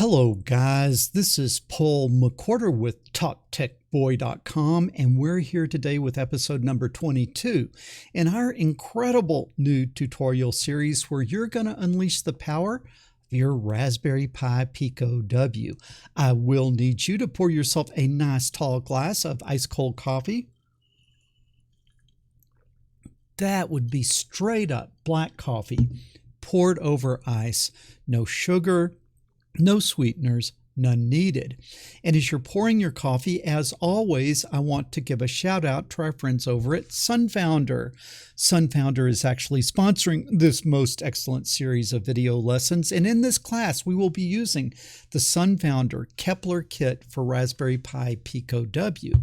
Hello guys, this is Paul McWhorter with TalkTechBoy.com, and we're here today with episode number 22 in our incredible new tutorial series where you're going to unleash the power of your Raspberry Pi Pico W. I will need you to pour yourself a nice tall glass of ice cold coffee. That would be straight up black coffee poured over ice, no sugar, no sweeteners, none needed. And as you're pouring your coffee, as always, I want to give a shout out to our friends over at Sunfounder. Sunfounder is actually sponsoring this most excellent series of video lessons. And in this class, we will be using the Sunfounder Kepler kit for Raspberry Pi Pico W.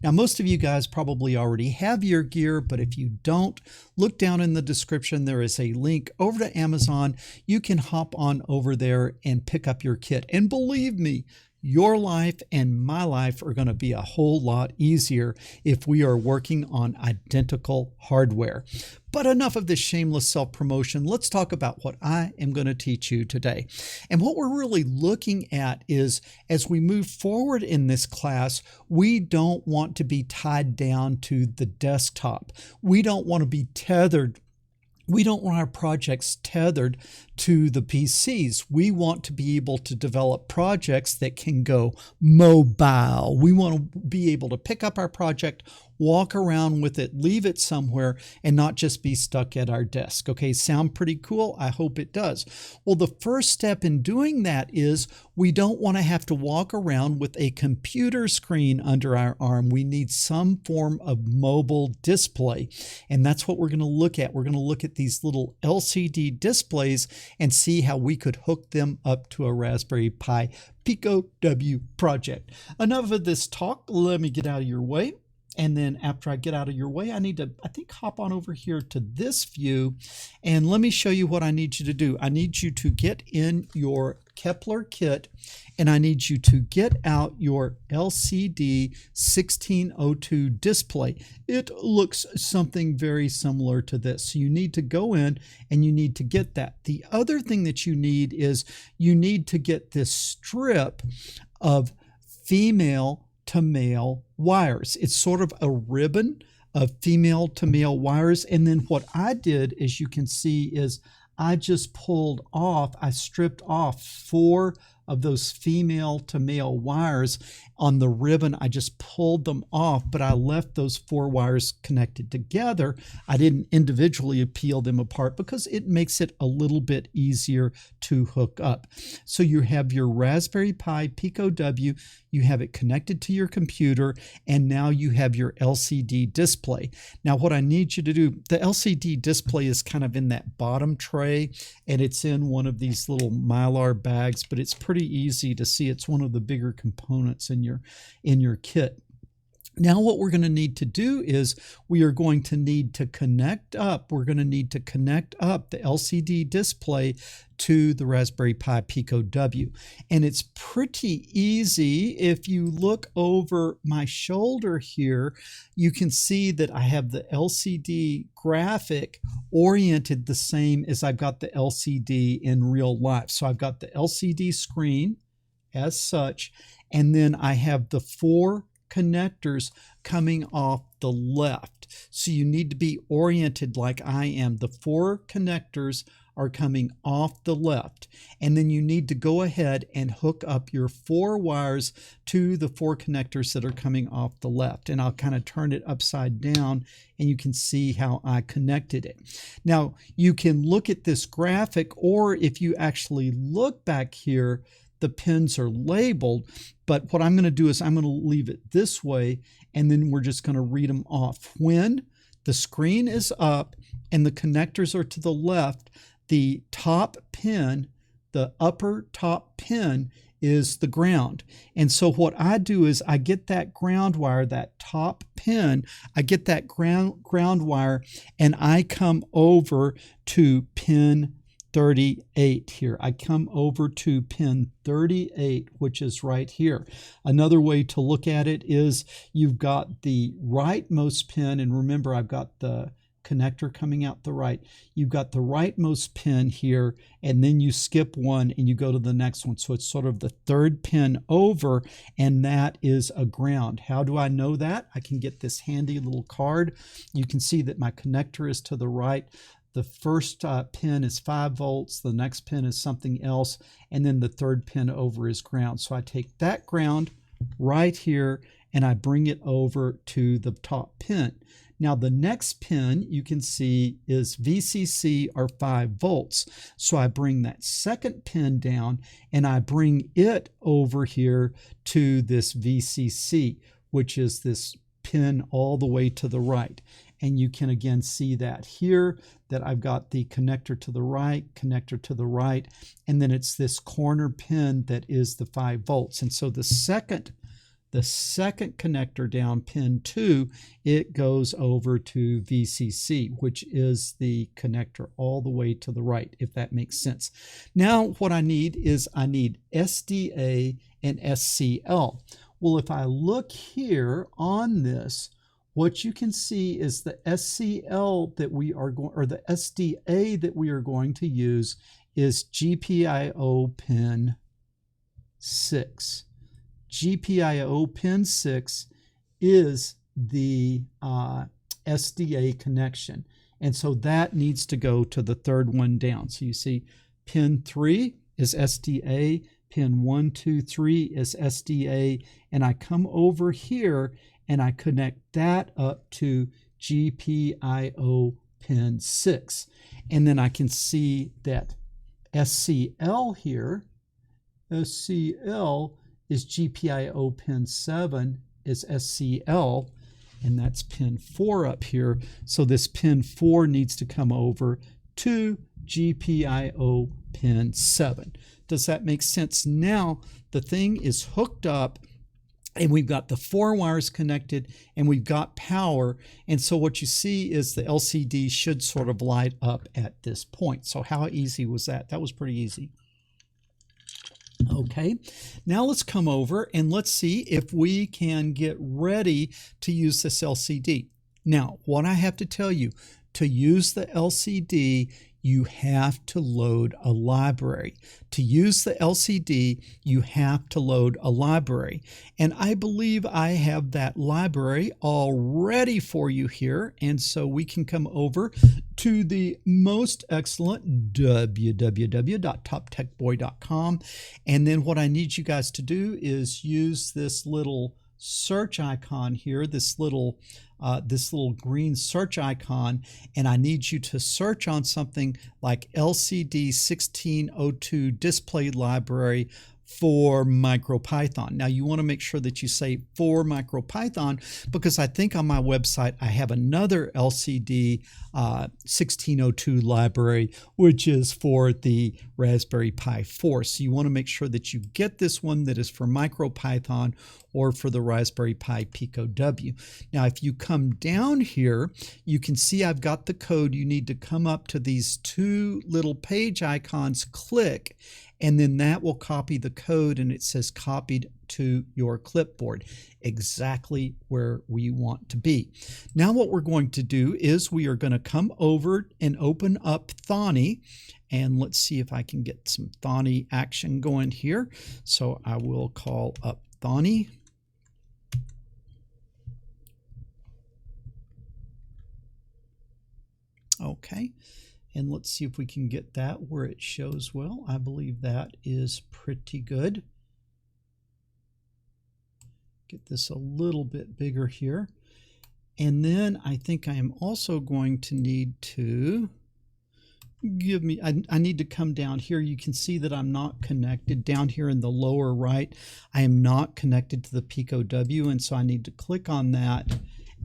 Now, most of you guys probably already have your gear, but if you don't, look down in the description. There is a link over to Amazon. You can hop on over there and pick up your kit. And believe me, your life and my life are going to be a whole lot easier if we are working on identical hardware. But enough of this shameless self-promotion. Let's talk about what I am going to teach you today. And what we're really looking at is, as we move forward in this class, we don't want to be tied down to the desktop. We don't want to be tethered. We don't want our projects tethered to the PCs. We want to be able to develop projects that can go mobile. We want to be able to pick up our project, walk around with it, leave it somewhere, and not just be stuck at our desk. Okay, sound pretty cool? I hope it does. Well, the first step in doing that is we don't want to have to walk around with a computer screen under our arm. We need some form of mobile display, and that's what we're going to look at. We're going to look at these little LCD displays and see how we could hook them up to a Raspberry Pi Pico W project. Enough of this talk. Let me get out of your way. And then after I get out of your way, I need to, hop on over here to this view. And let me show you what I need you to do. I need you to get in your Kepler kit, and I need you to get out your LCD 1602 display. It looks something very similar to this. So you need to go in and you need to get that. The other thing that you need is you need to get this strip of female to male wires. It's sort of a ribbon of female to male wires. And then what I did, as you can see, is I just pulled off, I stripped off 4 of those female to male wires on the ribbon. I just pulled them off, but I left those 4 wires connected together. I didn't individually peel them apart because it makes it a little bit easier to hook up. So you have your Raspberry Pi Pico W, you have it connected to your computer, and now you have your LCD display. Now what I need you to do, the LCD display is kind of in that bottom tray, and it's in one of these little Mylar bags, but it's pretty easy to see. It's one of the bigger components in your kit. Now what we're going to need to do is we are going to need to connect up. We're going to need to connect up the LCD display to the Raspberry Pi Pico W. And it's pretty easy. If you look over my shoulder here, you can see that I have the LCD graphic oriented the same as I've got the LCD in real life. So I've got the LCD screen as such, and then I have the 4 connectors coming off the left. So you need to be oriented like I am. The 4 connectors are coming off the left, and then you need to go ahead and hook up your 4 wires to the 4 connectors that are coming off the left. And I'll kind of turn it upside down and you can see how I connected it. Now you can look at this graphic, or if you actually look back here, the pins are labeled, but what I'm going to do is I'm going to leave it this way, and then we're just going to read them off. When the screen is up and the connectors are to the left, the top pin, the upper top pin, is the ground. And so what I do is I get that ground wire, that top pin, I get that ground wire, and I come over to pin 38 here. I come over to pin 38, which is right here. Another way to look at it is you've got the rightmost pin, and remember I've got the connector coming out the right. You've got the rightmost pin here, and then you skip one and you go to the next one. So it's sort of the third pin over, and that is a ground. How do I know that? I can get this handy little card. You can see that my connector is to the right. The first pin is 5 volts, the next pin is something else, and then the third pin over is ground. So I take that ground right here and I bring it over to the top pin. Now the next pin you can see is VCC or 5 volts. So I bring that second pin down and I bring it over here to this VCC, which is this pin all the way to the right. And you can again see that here, that I've got the connector to the right, and then it's this corner pin that is the 5 volts. And so the second connector down, pin 2, it goes over to VCC, which is the connector all the way to the right, if that makes sense. Now what I need is I need SDA and SCL. Well, if I look here on this, what you can see is the SCL that we are going, or the SDA that we are going to use is GPIO pin 6. GPIO pin 6 is the SDA connection. And so that needs to go to the third one down. So you see pin 3 is SDA, pin 1, 2, 3 is SDA, and I come over here and I connect that up to GPIO pin 6. And then I can see that SCL here, SCL is GPIO pin 7 is SCL, and that's pin 4 up here. So this pin 4 needs to come over to GPIO pin 7. Does that make sense? Now the thing is hooked up, and we've got the 4 wires connected, and we've got power. And so what you see is the LCD should sort of light up at this point. So how easy was that? That was pretty easy. Okay, now let's come over and let's see if we can get ready to use this LCD. Now, what I have to tell you, to use the LCD, you have to load a library. To use the LCD, you have to load a library. And I believe I have that library all ready for you here. And so we can come over to the most excellent www.toptechboy.com. And then what I need you guys to do is use this little search icon here, this little green search icon, and I need you to search on something like LCD 1602 display library for MicroPython. Now you want to make sure that you say for MicroPython, because I think on my website I have another LCD 1602 library, which is for the Raspberry Pi 4. So you want to make sure that you get this one that is for MicroPython or for the Raspberry Pi Pico W. Now if you come down here, you can see I've got the code. You need to come up to these 2 little page icons, click, and then that will copy the code, and it says copied to your clipboard, exactly where we want to be. Now what we're going to do is we are going to come over and open up Thonny, and let's see if I can get some Thonny action going here. So I will call up Thonny. Okay. And let's see if we can get that where it shows well. I believe that is pretty good. Get this a little bit bigger here. And then I think I am also going to need to I need to come down here. You can see that I'm not connected down here in the lower right. I am not connected to the Pico W, and so I need to click on that.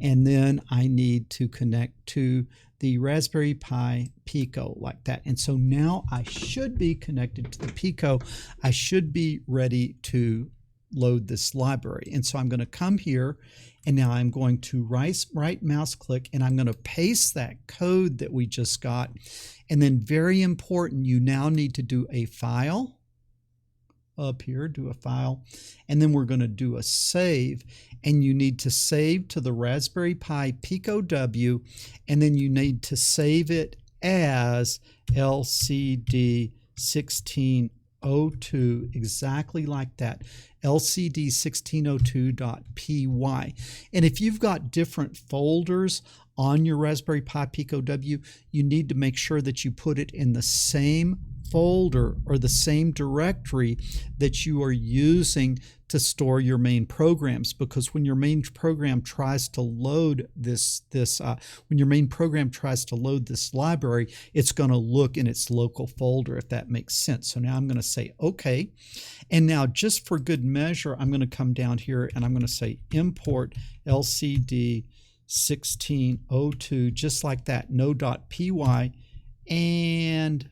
And then I need to connect to the Raspberry Pi Pico like that. And so now I should be connected to the Pico. I should be ready to load this library. And so I'm going to come here, and now I'm going to right mouse click, and I'm going to paste that code that we just got. And then very important, you now need to do a file, up here, do a file, and then we're going to do a save, and you need to save to the Raspberry Pi Pico W, and then you need to save it as LCD 1602, exactly like that, lcd1602.py. And if you've got different folders on your Raspberry Pi Pico W, you need to make sure that you put it in the same folder or the same directory that you are using to store your main programs, because when your main program tries to load this library, it's going to look in its local folder, if that makes sense. So now I'm going to say OK, and now just for good measure, I'm going to come down here and I'm going to say import LCD 1602, just like that, no.py, and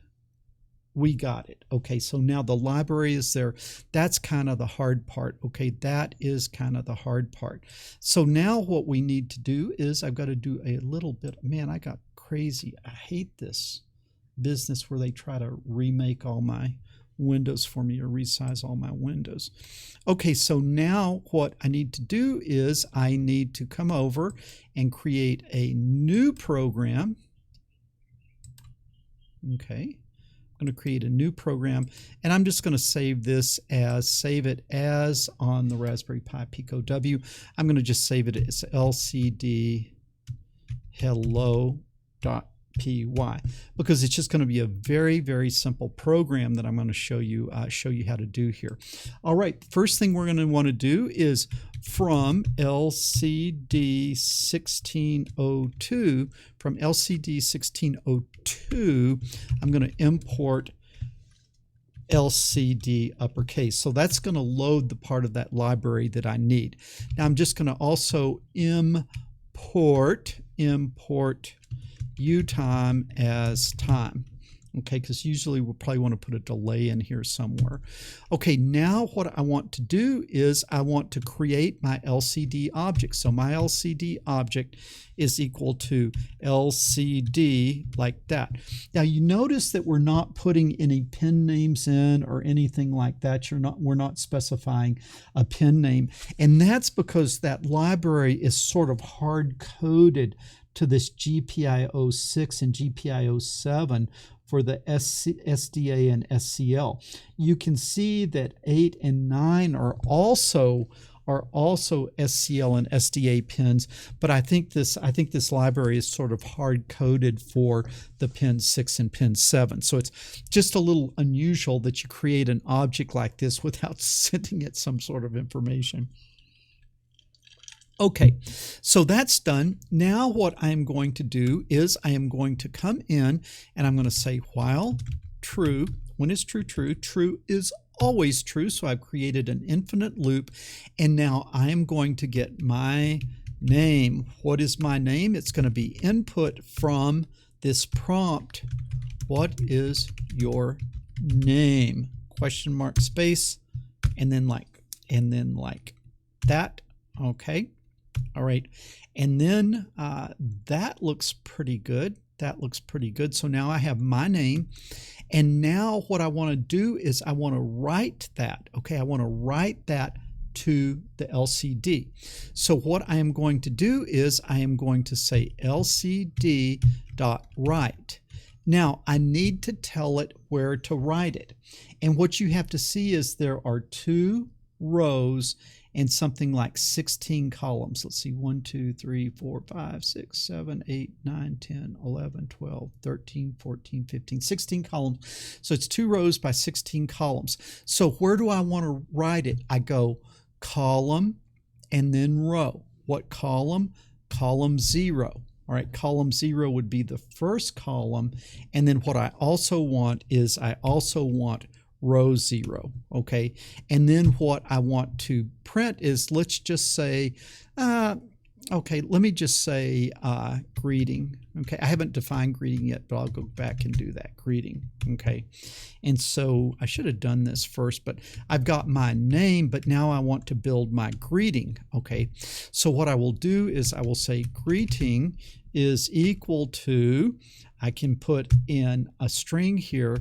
we got it. Okay, so now the library is there. That's kind of the hard part. Okay, that is kind of the hard part. So now what we need to do is I've got to do a little bit. Man, I got crazy. I hate this business where they try to remake all my windows for me or resize all my windows. Okay, so now what I need to do is I need to come over and create a new program. Okay. I'm going to create a new program, and I'm just going to save it as on the Raspberry Pi Pico W. I'm going to just save it as lcd hello.py, because it's just going to be a very, very simple program that I'm going to show you how to do here. All right, first thing we're going to want to do is from LCD 1602, I'm going to import LCD uppercase. So that's going to load the part of that library that I need. Now I'm just going to also import utime as time. Okay, because usually we'll probably want to put a delay in here somewhere. Okay, now what I want to do is I want to create my LCD object. So my LCD object is equal to LCD like that. Now you notice that we're not putting any pin names in or anything like that. We're not specifying a pin name, and that's because that library is sort of hard-coded to this GPIO 6 and GPIO 7 for the SDA and SCL. You can see that 8 and 9 are also SCL and SDA pins, but I think this library is sort of hard-coded for the pin 6 and pin 7. So it's just a little unusual that you create an object like this without sending it some sort of information. Okay, so that's done. Now what I'm going to do is I am going to come in and I'm going to say while true, when is true true? True is always true. So I've created an infinite loop, and now I am going to get my name. What is my name? It's going to be input from this prompt. What is your name? Question mark space, and then like that. Okay. All right, and then that looks pretty good. That looks pretty good. So now I have my name, and now what I want to do is I want to write that. Okay, I want to write that to the LCD. So what I am going to do is I am going to say lcd.write. Now I need to tell it where to write it, and what you have to see is there are 2 rows and something like 16 columns. Let's see, 1, 2, 3, 4, 5, 6, 7, 8, 9, 10, 11, 12, 13, 14, 15, 16 columns. So it's 2 rows by 16 columns. So where do I want to write it? I go column and then row. What column? Column 0. All right, column 0 would be the first column. And then what I also want is I also want row 0. Okay, and then what I want to print is, let's just say okay, let me just say greeting. Okay, I haven't defined greeting yet, but I'll go back and do that, greeting. Okay, and so I should have done this first, but I've got my name, but now I want to build my greeting. Okay, so what I will do is I will say greeting is equal to, I can put in a string here,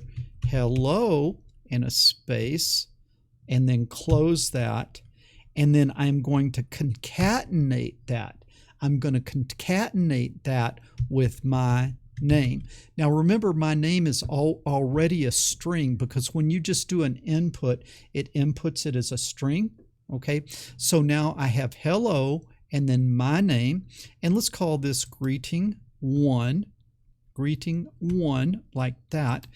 hello, and a space, and then close that. And then I'm going to concatenate that. I'm going to concatenate that with my name. Now remember, my name is already a string, because when you just do an input, it inputs it as a string. Okay, so now I have hello and then my name, and let's call this greeting 1, like that.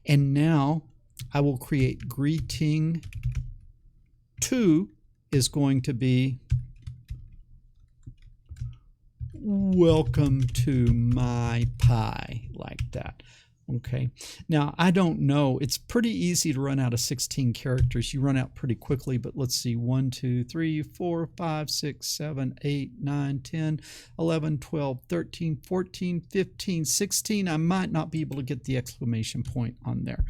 And now I will create greeting 2 is going to be welcome to my Pi, like that. Okay, now I don't know, it's pretty easy to run out of 16 characters. You run out pretty quickly, but let's see, 1, 2, 3, 4, 5, 6, 7, 8, 9, 10, 11, 12, 13, 14, 15, 16. I might not be able to get the exclamation point on there.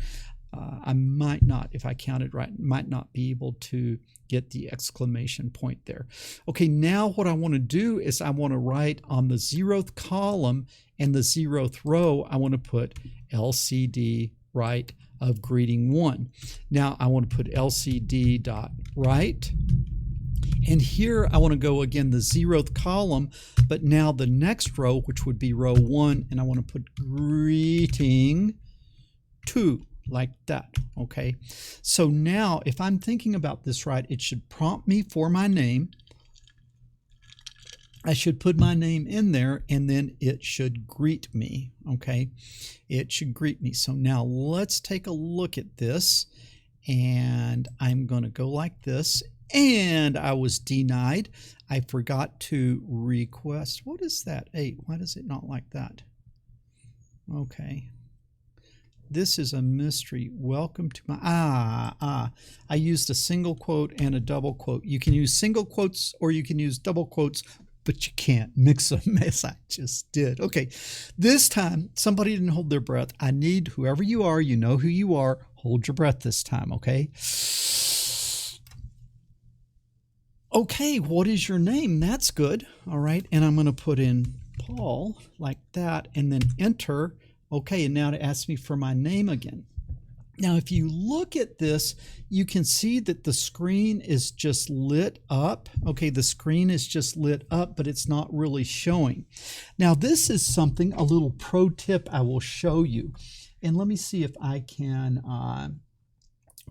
I might not, if I counted right, might not be able to get the exclamation point there. Okay, now what I want to do is I want to write on the 0th column and the 0th row, I want to put LCD right of greeting 1. Now I want to put LCD dot right. And here I want to go again the 0th column, but now the next row, which would be row 1, and I want to put greeting 2. Like that. Okay, so now if I'm thinking about this right, it should prompt me for my name. I should put my name in there, and then it should greet me. Okay, it should greet me. So now let's take a look at this, and I'm going to go like this, and I was denied. I forgot to request. What is that? 8. Why does it not like that? Okay. This is a mystery. Welcome to my, I used a single quote and a double quote. You can use single quotes or you can use double quotes, but you can't mix them as I just did. Okay, this time somebody didn't hold their breath. I need whoever you are, you know who you are, hold your breath this time, okay? Okay, what is your name? That's good. All right, and I'm going to put in Paul like that and then enter. Okay, and now it asks me for my name again. Now, if you look at this, you can see that the screen is just lit up. Okay, the screen is just lit up, but it's not really showing. Now, this is something, a little pro tip I will show you. And let me see if I can,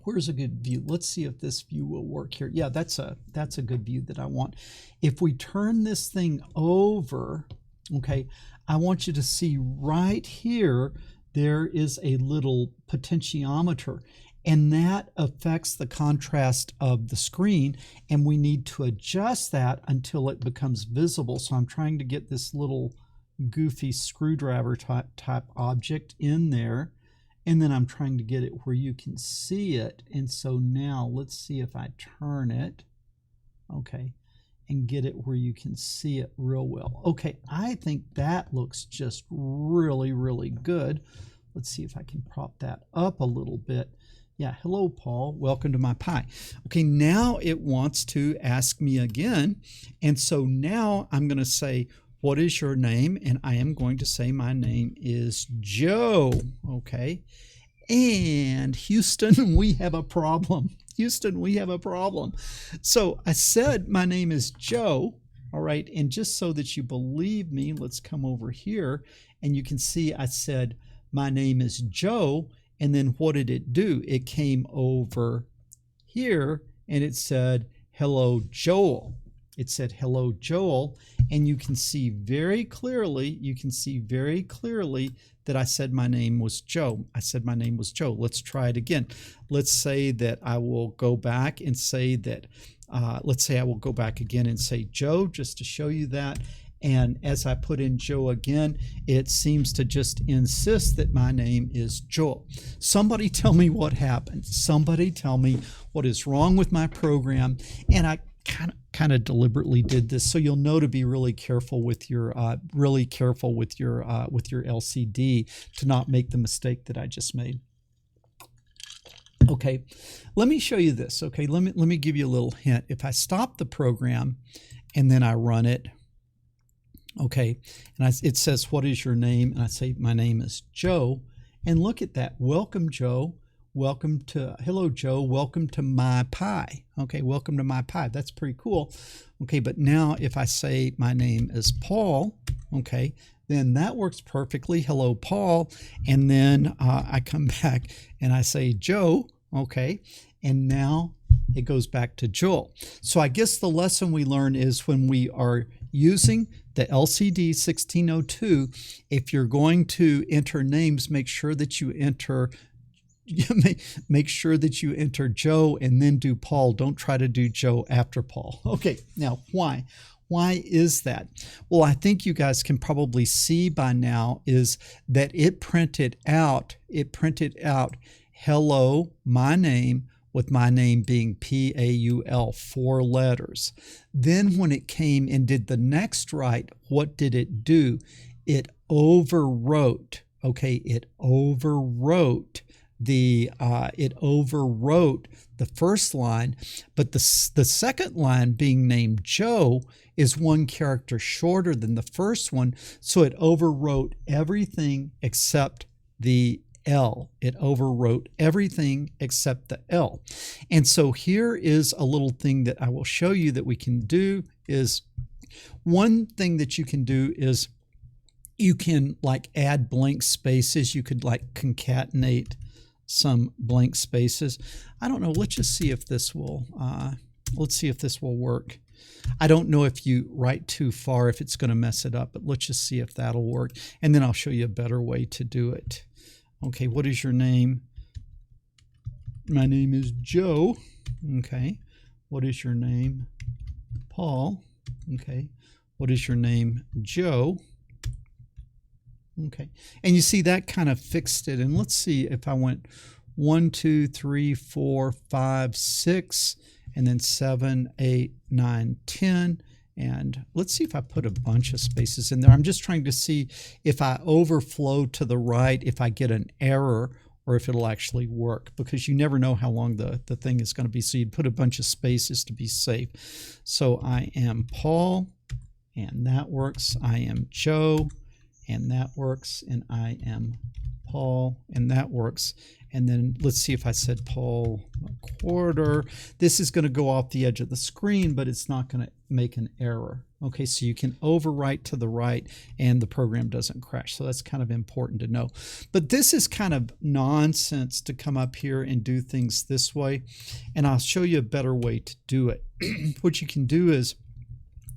where's a good view? Let's see if this view will work here. Yeah, that's a good view that I want. If we turn this thing over, okay, I want you to see right here, there is a little potentiometer, and that affects the contrast of the screen, and we need to adjust that until it becomes visible. So I'm trying to get this little goofy screwdriver type object in there, and then I'm trying to get it where you can see it. And so now let's see if I turn it, okay, and get it where you can see it real well. Okay, I think that looks just really, really good. Let's see if I can prop that up a little bit. Yeah, hello, Paul. Welcome to my Pi. Okay, now it wants to ask me again. And so now I'm going to say, what is your name? And I am going to say my name is Joe. Okay. And Houston, we have a problem. Houston, we have a problem. So I said my name is Joe, all right, and just so that you believe me, let's come over here, and you can see I said my name is Joe, and then what did it do? It came over here, and it said, hello, Joel. It said, hello, Joel, and you can see very clearly, that I said my name was Joe. I said my name was Joe. Let's try it again. Let's say that I will go back and say that, let's say I will go back again and say Joe, just to show you that. And as I put in Joe again, it seems to just insist that my name is Joel. Somebody tell me what happened. Somebody tell me what is wrong with my program. And I kind of deliberately did this so you'll know to be really careful with your LCD to not make the mistake that I just made. Okay, let me show you this. Okay, let me give you a little hint. If I stop the program and then I run it, okay, and it says what is your name, and I say my name is Joe, and look at that. Welcome, Joe. hello, Joe, welcome to my Pi. Okay, welcome to my Pi. That's pretty cool. Okay, but now if I say my name is Paul, okay, then that works perfectly. Hello, Paul. And then I come back and I say Joe, okay, and now it goes back to Joel. So I guess the lesson we learn is when we are using the LCD 1602, if you're going to enter names, make sure that you enter Joe and then do Paul. Don't try to do Joe after Paul. Okay, now why? Why is that? Well, I think you guys can probably see by now is that it printed out hello, my name, with my name being P-A-U-L, 4 letters. Then when it came and did the next write, what did it do? It overwrote, okay, it overwrote the first line, but the second line being named Joe is 1 character shorter than the first one, so it overwrote everything except the L. It overwrote everything except the L. And so here is a little thing that I will show you that we can do is, one thing that you can do is you can like add blank spaces. You could like concatenate some blank spaces. I don't know. Let's just see if this will, work. I don't know if you write too far, if it's going to mess it up, but let's just see if that'll work. And then I'll show you a better way to do it. Okay, what is your name? My name is Joe. Okay. What is your name? Paul. Okay. What is your name? Joe. Okay. And you see that kind of fixed it. And let's see if I went 1, 2, 3, 4, 5, 6, and then 7, 8, 9, 10. And let's see if I put a bunch of spaces in there. I'm just trying to see if I overflow to the right, if I get an error, or if it'll actually work, because you never know how long the thing is going to be. So you'd put a bunch of spaces to be safe. So I am Paul, and that works. I am Joe, and that works. And I am Paul, and that works. And then let's see if I said Paul a quarter. This is going to go off the edge of the screen, but it's not going to make an error. Okay, so you can overwrite to the right and the program doesn't crash. So that's kind of important to know. But this is kind of nonsense to come up here and do things this way. And I'll show you a better way to do it. What you can do is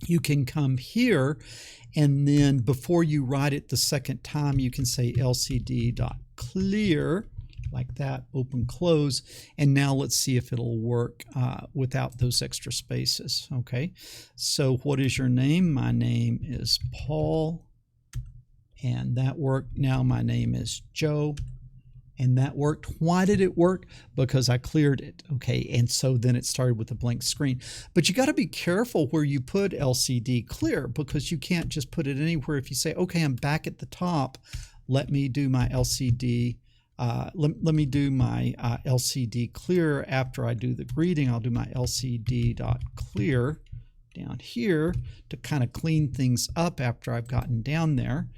you can come here, and then before you write it the second time, you can say lcd.clear. Like that, open, close, and now let's see if it'll work without those extra spaces. Okay, so what is your name? My name is Paul, and that worked. Now my name is Joe, and that worked. Why did it work? Because I cleared it. Okay, and so then it started with a blank screen. But you got to be careful where you put LCD clear, because you can't just put it anywhere. If you say, okay, I'm back at the top, let me do my LCD. Let me do my LCD clear after I do the greeting. I'll do my LCD.clear down here to kind of clean things up after I've gotten down there.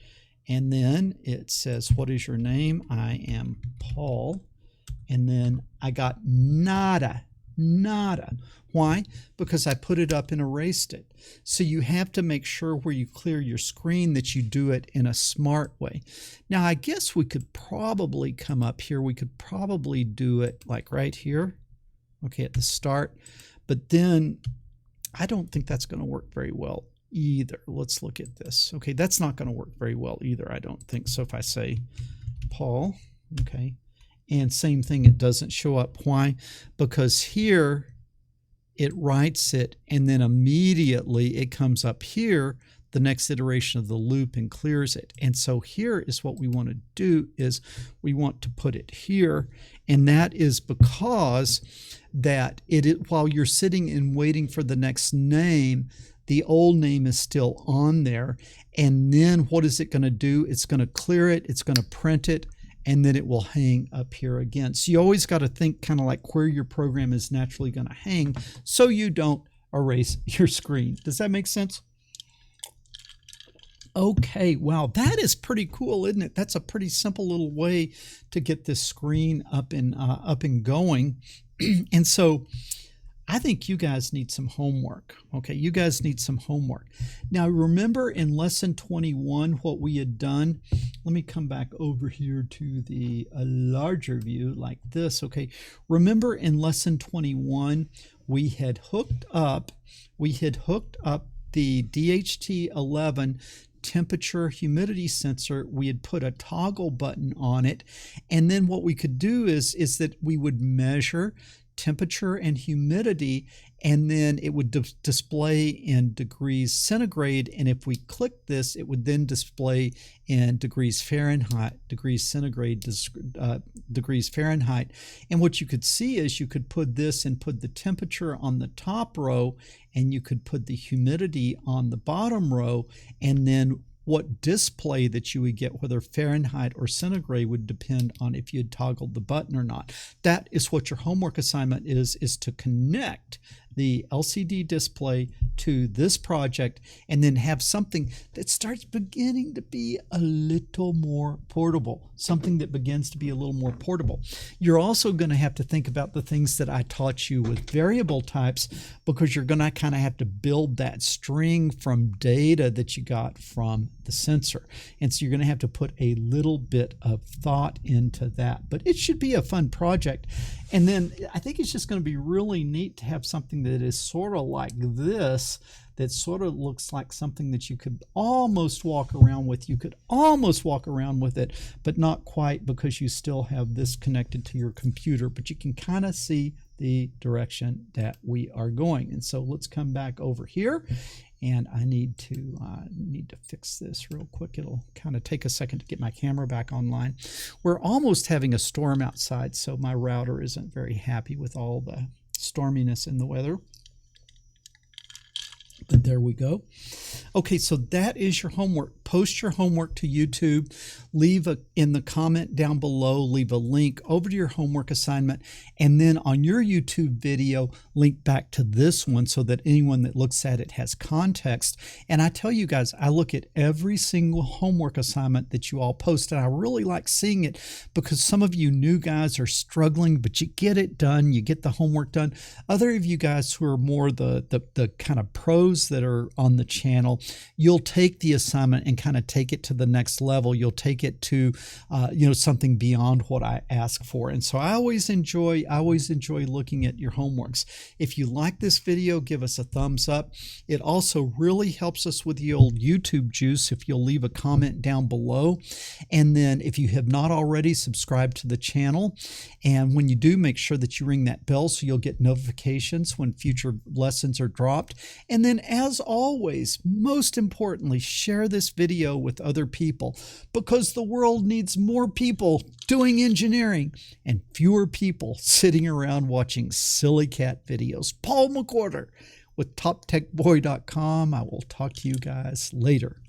And then it says, what is your name? I am Paul. And then I got nada. Why? Because I put it up and erased it. So you have to make sure where you clear your screen that you do it in a smart way. Now, I guess we could probably come up here. We could probably do it like right here, okay, at the start. But then I don't think that's going to work very well either. Let's look at this. Okay, that's not going to work very well either, I don't think. So if I say Paul, okay, and same thing, it doesn't show up. Why? Because here it writes it, and then immediately it comes up here, the next iteration of the loop, and clears it. And so here is what we want to do is we want to put it here, and that is because that while you're sitting and waiting for the next name, the old name is still on there. And then what is it going to do? It's going to clear it, it's going to print it, and then it will hang up here again. So you always got to think kind of like where your program is naturally going to hang so you don't erase your screen. Does that make sense? Okay, wow, that is pretty cool, isn't it? That's a pretty simple little way to get this screen up and going. And so I think you guys need some homework. Okay, you guys need some homework. Now, remember in lesson 21 what we had done? Let me come back over here to the larger view like this. Okay, remember in lesson 21 we had hooked up the DHT11 temperature humidity sensor. We had put a toggle button on it, and then what we could do is that we would measure temperature and humidity, and then it would display in degrees centigrade, and if we click this it would then display in degrees Fahrenheit, degrees centigrade, degrees Fahrenheit. And what you could see is you could put this and put the temperature on the top row, and you could put the humidity on the bottom row, and then what display that you would get, whether Fahrenheit or centigrade, would depend on if you had toggled the button or not. That is what your homework assignment is to connect the LCD display to this project and then have something that starts beginning to be a little more portable, something that begins to be a little more portable. You're also going to have to think about the things that I taught you with variable types, because you're going to kind of have to build that string from data that you got from the sensor. And so you're going to have to put a little bit of thought into that, but it should be a fun project. And then I think it's just going to be really neat to have something that is sort of like this, that sort of looks like something that you could almost walk around with. You could almost walk around with it, but not quite, because you still have this connected to your computer, but you can kind of see the direction that we are going. And so let's come back over here, and I need to fix this real quick. It'll kind of take a second to get my camera back online. We're almost having a storm outside, so my router isn't very happy with all the storminess in the weather. But there we go. Okay, so that is your homework. Post your homework to YouTube. Leave in the comment down below, leave a link over to your homework assignment, and then on your YouTube video, link back to this one so that anyone that looks at it has context. And I tell you guys, I look at every single homework assignment that you all post, and I really like seeing it, because some of you new guys are struggling, but you get it done, you get the homework done. Other of you guys who are more the kind of pros that are on the channel, you'll take the assignment and kind of take it to the next level. You'll take it to something beyond what I ask for. And so I always enjoy looking at your homeworks. If you like this video, give us a thumbs up. It also really helps us with the old YouTube juice if you'll leave a comment down below. And then if you have not already, subscribe to the channel. And when you do, make sure that you ring that bell so you'll get notifications when future lessons are dropped. And then, as always, most importantly, share this video with other people, because the world needs more people doing engineering and fewer people sitting around watching silly cat videos. Paul McWhorter with TopTechBoy.com. I will talk to you guys later.